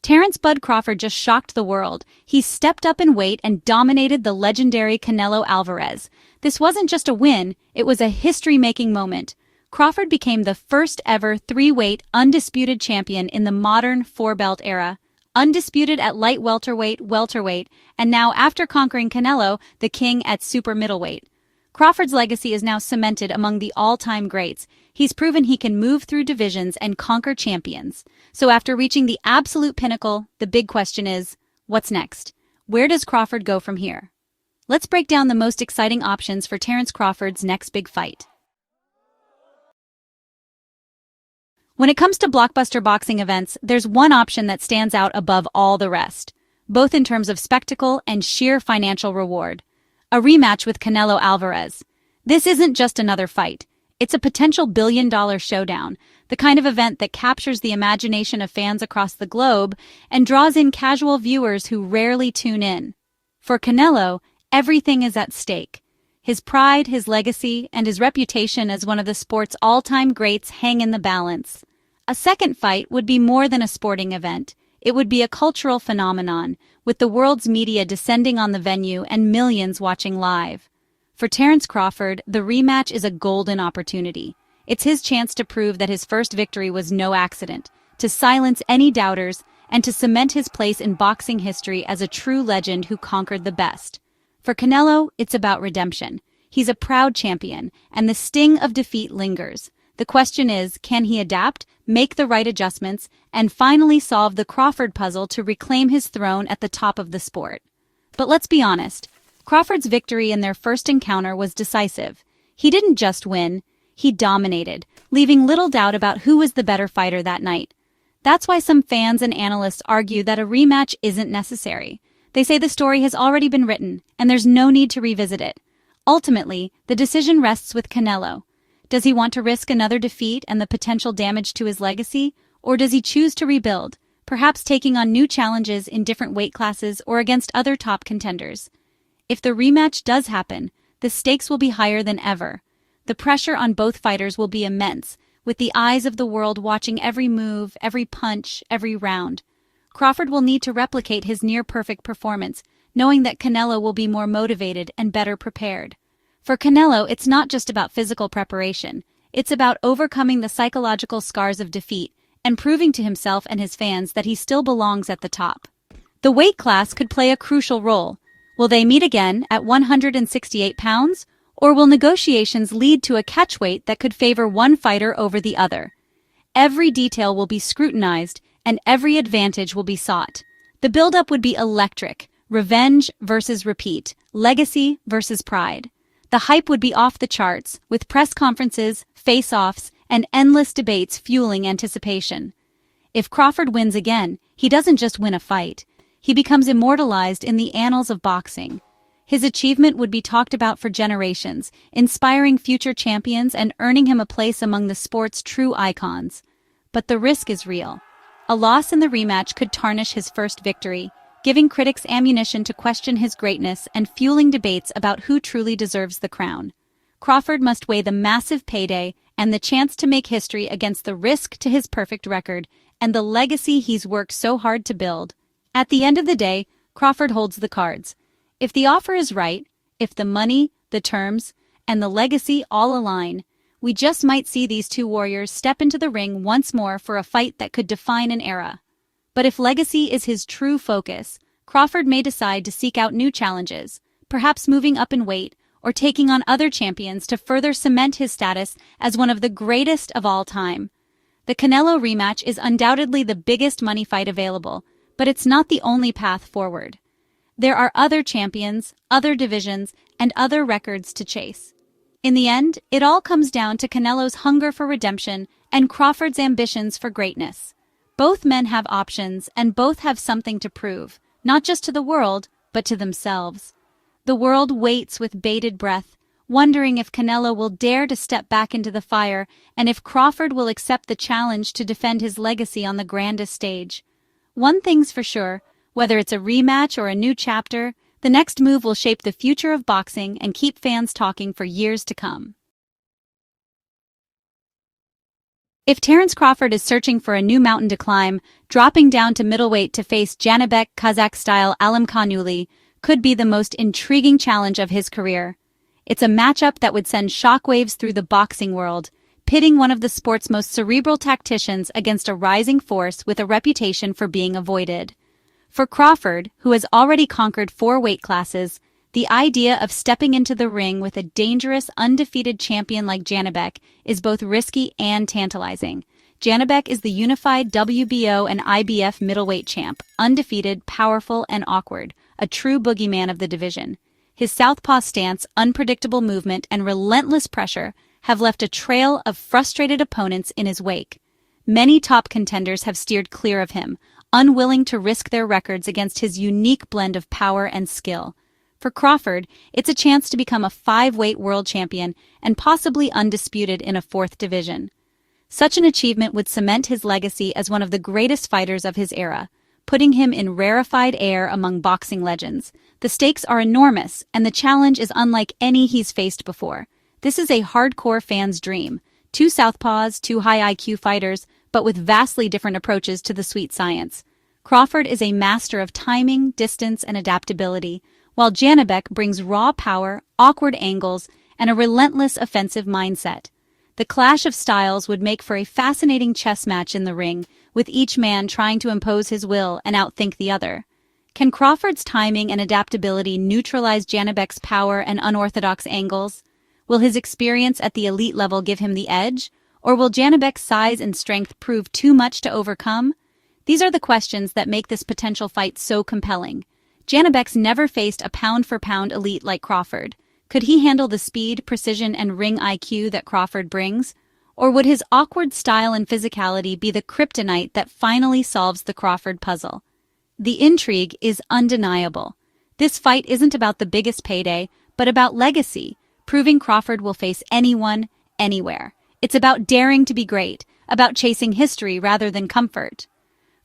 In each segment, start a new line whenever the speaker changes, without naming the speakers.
Terence "Bud" Crawford just shocked the world. He stepped up in weight and dominated the legendary Canelo Alvarez. This wasn't just a win, it was a history-making moment. Crawford became the first ever three-weight undisputed champion in the modern four-belt era. Undisputed at light welterweight, and now after conquering Canelo, the king at super middleweight. Crawford's legacy is now cemented among the all-time greats. He's proven he can move through divisions and conquer champions. So after reaching the absolute pinnacle, the big question is, what's next? Where does Crawford go from here? Let's break down the most exciting options for Terence Crawford's next big fight. When it comes to blockbuster boxing events, there's one option that stands out above all the rest, both in terms of spectacle and sheer financial reward. A rematch with Canelo Alvarez. This isn't just another fight. It's a potential billion-dollar showdown, the kind of event that captures the imagination of fans across the globe and draws in casual viewers who rarely tune in. For Canelo, everything is at stake. His pride, his legacy, and his reputation as one of the sport's all-time greats hang in the balance. A second fight would be more than a sporting event. It would be a cultural phenomenon, with the world's media descending on the venue and millions watching live. For Terence Crawford, the rematch is a golden opportunity. It's his chance to prove that his first victory was no accident, to silence any doubters, and to cement his place in boxing history as a true legend who conquered the best. For Canelo, it's about redemption. He's a proud champion, and the sting of defeat lingers. The question is, can he adapt, make the right adjustments, and finally solve the Crawford puzzle to reclaim his throne at the top of the sport? But let's be honest, Crawford's victory in their first encounter was decisive. He didn't just win, he dominated, leaving little doubt about who was the better fighter that night. That's why some fans and analysts argue that a rematch isn't necessary. They say the story has already been written, and there's no need to revisit it. Ultimately, the decision rests with Canelo. Does he want to risk another defeat and the potential damage to his legacy, or does he choose to rebuild, perhaps taking on new challenges in different weight classes or against other top contenders? If the rematch does happen, the stakes will be higher than ever. The pressure on both fighters will be immense, with the eyes of the world watching every move, every punch, every round. Crawford will need to replicate his near-perfect performance, knowing that Canelo will be more motivated and better prepared. For Canelo, it's not just about physical preparation. It's about overcoming the psychological scars of defeat and proving to himself and his fans that he still belongs at the top. The weight class could play a crucial role. Will they meet again at 168 pounds, or will negotiations lead to a catchweight that could favor one fighter over the other? Every detail will be scrutinized, and every advantage will be sought. The build-up would be electric: revenge versus repeat, legacy versus pride. The hype would be off the charts, with press conferences, face-offs, and endless debates fueling anticipation. If Crawford wins again, he doesn't just win a fight. He becomes immortalized in the annals of boxing. His achievement would be talked about for generations, inspiring future champions and earning him a place among the sport's true icons. But the risk is real. A loss in the rematch could tarnish his first victory, giving critics ammunition to question his greatness and fueling debates about who truly deserves the crown. Crawford must weigh the massive payday and the chance to make history against the risk to his perfect record and the legacy he's worked so hard to build. At the end of the day, Crawford holds the cards. If the offer is right, if the money, the terms, and the legacy all align, we just might see these two warriors step into the ring once more for a fight that could define an era. But if legacy is his true focus, Crawford may decide to seek out new challenges, perhaps moving up in weight or taking on other champions to further cement his status as one of the greatest of all time. The Canelo rematch is undoubtedly the biggest money fight available, but it's not the only path forward. There are other champions, other divisions, and other records to chase. In the end, it all comes down to Canelo's hunger for redemption and Crawford's ambitions for greatness. Both men have options, and both have something to prove, not just to the world, but to themselves. The world waits with bated breath, wondering if Canelo will dare to step back into the fire and if Crawford will accept the challenge to defend his legacy on the grandest stage. One thing's for sure, whether it's a rematch or a new chapter, the next move will shape the future of boxing and keep fans talking for years to come. If Terence Crawford is searching for a new mountain to climb, dropping down to middleweight to face Janibek Kazakh-style Alimkhanuli could be the most intriguing challenge of his career. It's a matchup that would send shockwaves through the boxing world, pitting one of the sport's most cerebral tacticians against a rising force with a reputation for being avoided. For Crawford, who has already conquered 4 weight classes, the idea of stepping into the ring with a dangerous, undefeated champion like Janibek is both risky and tantalizing. Janibek is the unified WBO and IBF middleweight champ, undefeated, powerful, and awkward, a true boogeyman of the division. His southpaw stance, unpredictable movement, and relentless pressure have left a trail of frustrated opponents in his wake. Many top contenders have steered clear of him, unwilling to risk their records against his unique blend of power and skill. For Crawford, it's a chance to become a 5-weight world champion and possibly undisputed in a 4th division. Such an achievement would cement his legacy as one of the greatest fighters of his era, putting him in rarefied air among boxing legends. The stakes are enormous, and the challenge is unlike any he's faced before. This is a hardcore fan's dream. 2 southpaws, 2 high IQ fighters, but with vastly different approaches to the sweet science. Crawford is a master of timing, distance, and adaptability, while Janibek brings raw power, awkward angles, and a relentless offensive mindset. The clash of styles would make for a fascinating chess match in the ring, with each man trying to impose his will and outthink the other. Can Crawford's timing and adaptability neutralize Janibek's power and unorthodox angles? Will his experience at the elite level give him the edge? Or will Janibek's size and strength prove too much to overcome? These are the questions that make this potential fight so compelling. Janibek's never faced a pound-for-pound elite like Crawford. Could he handle the speed, precision, and ring IQ that Crawford brings? Or would his awkward style and physicality be the kryptonite that finally solves the Crawford puzzle? The intrigue is undeniable. This fight isn't about the biggest payday, but about legacy, proving Crawford will face anyone, anywhere. It's about daring to be great, about chasing history rather than comfort.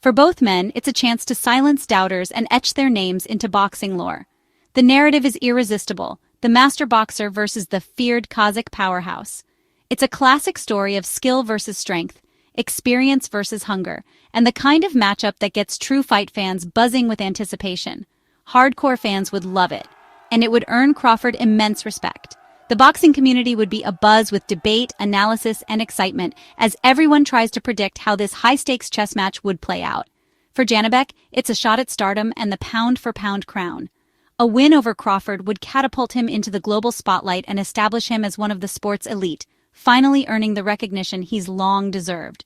For both men, it's a chance to silence doubters and etch their names into boxing lore. The narrative is irresistible, the master boxer versus the feared Kazakh powerhouse. It's a classic story of skill versus strength, experience versus hunger, and the kind of matchup that gets true fight fans buzzing with anticipation. Hardcore fans would love it, and it would earn Crawford immense respect. The boxing community would be abuzz with debate, analysis, and excitement as everyone tries to predict how this high-stakes chess match would play out. For Janibek, it's a shot at stardom and the pound-for-pound crown. A win over Crawford would catapult him into the global spotlight and establish him as one of the sport's elite, finally earning the recognition he's long deserved.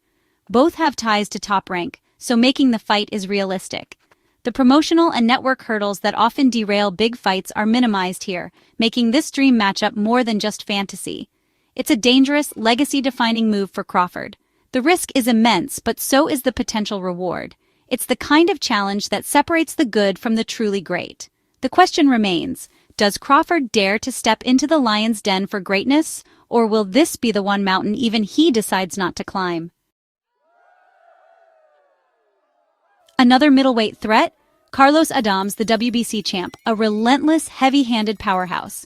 Both have ties to top rank, so making the fight is realistic. The promotional and network hurdles that often derail big fights are minimized here, making this dream matchup more than just fantasy. It's a dangerous, legacy-defining move for Crawford. The risk is immense, but so is the potential reward. It's the kind of challenge that separates the good from the truly great. The question remains, does Crawford dare to step into the lion's den for greatness, or will this be the one mountain even he decides not to climb? Another middleweight threat? Carlos Adams, the WBC champ, a relentless, heavy-handed powerhouse.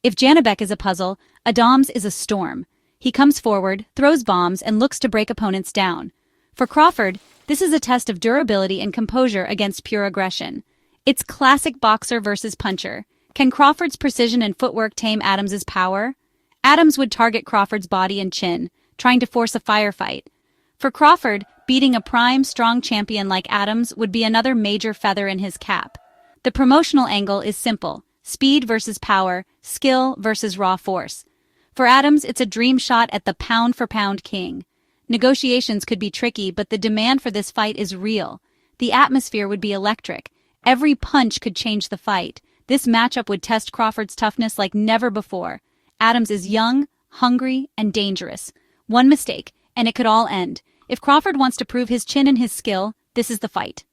If Janibek is a puzzle, Adams is a storm. He comes forward, throws bombs, and looks to break opponents down. For Crawford, this is a test of durability and composure against pure aggression. It's classic boxer versus puncher. Can Crawford's precision and footwork tame Adams's power? Adams would target Crawford's body and chin, trying to force a firefight. For Crawford, beating a prime, strong champion like Adams would be another major feather in his cap. The promotional angle is simple: speed versus power, skill versus raw force. For Adams, it's a dream shot at the pound-for-pound king. Negotiations could be tricky, but the demand for this fight is real. The atmosphere would be electric. Every punch could change the fight. This matchup would test Crawford's toughness like never before. Adams is young, hungry, and dangerous. One mistake, and it could all end. If Crawford wants to prove his chin and his skill, this is the fight.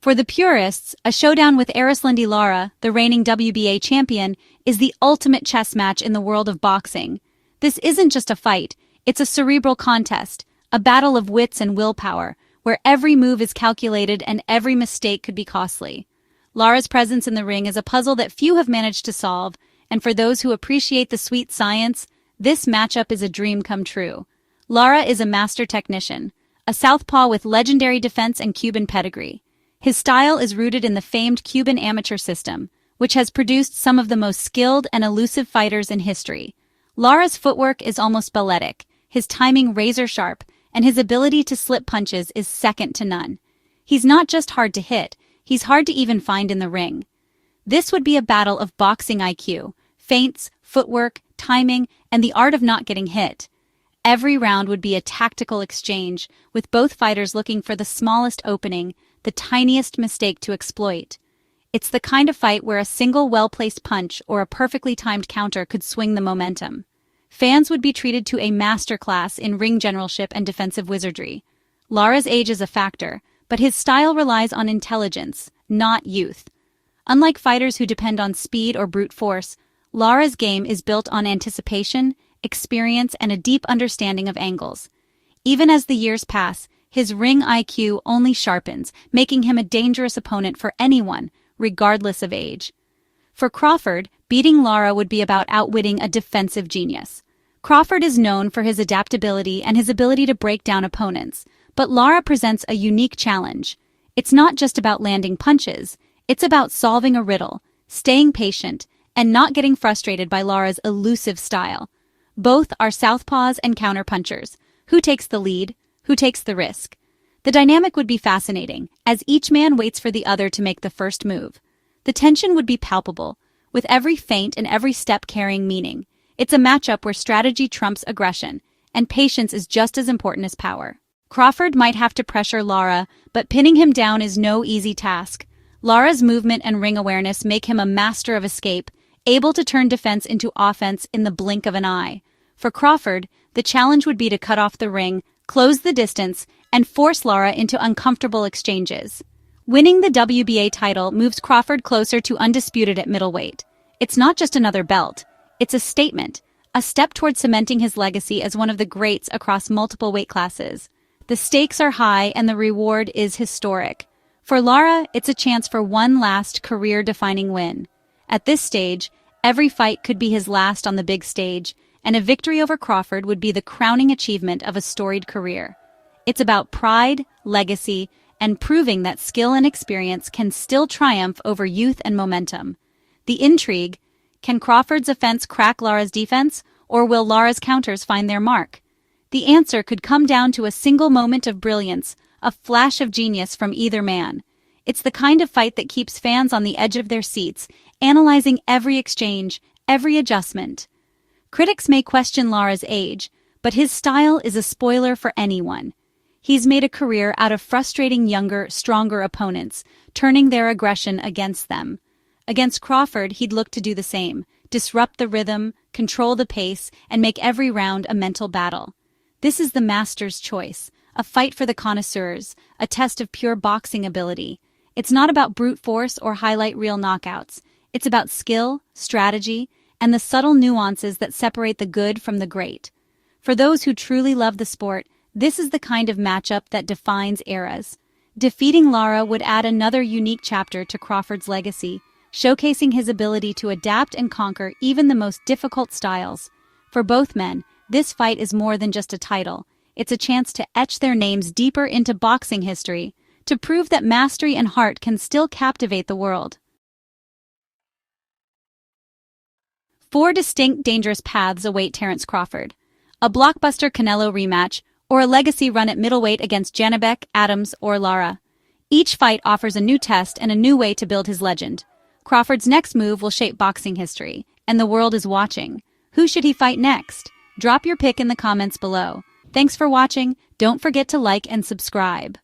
For the purists, a showdown with Erislandy Lara, the reigning WBA champion, is the ultimate chess match in the world of boxing. This isn't just a fight, it's a cerebral contest, a battle of wits and willpower, where every move is calculated and every mistake could be costly. Lara's presence in the ring is a puzzle that few have managed to solve, and for those who appreciate the sweet science, This matchup is a dream come true. Lara is a master technician, a southpaw with legendary defense and Cuban pedigree. His style is rooted in the famed Cuban amateur system, which has produced some of the most skilled and elusive fighters in history. Lara's footwork is almost balletic, his timing razor-sharp, and his ability to slip punches is second to none. He's not just hard to hit, he's hard to even find in the ring. This would be a battle of boxing IQ, feints, footwork, timing, and the art of not getting hit. Every round would be a tactical exchange, with both fighters looking for the smallest opening, the tiniest mistake to exploit. It's the kind of fight where a single well-placed punch or a perfectly timed counter could swing the momentum. Fans would be treated to a masterclass in ring generalship and defensive wizardry. Lara's age is a factor, but his style relies on intelligence, not youth. Unlike fighters who depend on speed or brute force, Lara's game is built on anticipation, experience, and a deep understanding of angles. Even as the years pass, his ring IQ only sharpens, making him a dangerous opponent for anyone, regardless of age. For Crawford, beating Lara would be about outwitting a defensive genius. Crawford is known for his adaptability and his ability to break down opponents, but Lara presents a unique challenge. It's not just about landing punches, it's about solving a riddle, staying patient, and not getting frustrated by Lara's elusive style. Both are southpaws and counterpunchers. Who takes the lead? Who takes the risk? The dynamic would be fascinating, as each man waits for the other to make the first move. The tension would be palpable, with every feint and every step carrying meaning. It's a matchup where strategy trumps aggression, and patience is just as important as power. Crawford might have to pressure Lara, but pinning him down is no easy task. Lara's movement and ring awareness make him a master of escape, able to turn defense into offense in the blink of an eye. For Crawford, the challenge would be to cut off the ring, close the distance, and force Lara into uncomfortable exchanges. Winning the WBA title moves Crawford closer to undisputed at middleweight. It's not just another belt. It's a statement, a step toward cementing his legacy as one of the greats across multiple weight classes. The stakes are high and the reward is historic. For Lara, it's a chance for one last career-defining win. At this stage, every fight could be his last on the big stage, and a victory over Crawford would be the crowning achievement of a storied career. It's about pride, legacy, and proving that skill and experience can still triumph over youth and momentum. The intrigue: can Crawford's offense crack Lara's defense, or will Lara's counters find their mark? The answer could come down to a single moment of brilliance, a flash of genius from either man. It's the kind of fight that keeps fans on the edge of their seats, analyzing every exchange, every adjustment. Critics may question Lara's age, but his style is a spoiler for anyone. He's made a career out of frustrating younger, stronger opponents, turning their aggression against them. Against Crawford, he'd look to do the same, disrupt the rhythm, control the pace, and make every round a mental battle. This is the master's choice, a fight for the connoisseurs, a test of pure boxing ability. It's not about brute force or highlight reel knockouts. It's about skill, strategy, and the subtle nuances that separate the good from the great. For those who truly love the sport, this is the kind of matchup that defines eras. Defeating Lara would add another unique chapter to Crawford's legacy, showcasing his ability to adapt and conquer even the most difficult styles. For both men, this fight is more than just a title. It's a chance to etch their names deeper into boxing history, to prove that mastery and heart can still captivate the world. 4 distinct dangerous paths await Terence Crawford: a blockbuster Canelo rematch, or a legacy run at middleweight against Janibek, Adams, or Lara. Each fight offers a new test and a new way to build his legend. Crawford's next move will shape boxing history, and the world is watching. Who should he fight next? Drop your pick in the comments below. Thanks for watching. Don't forget to like and subscribe.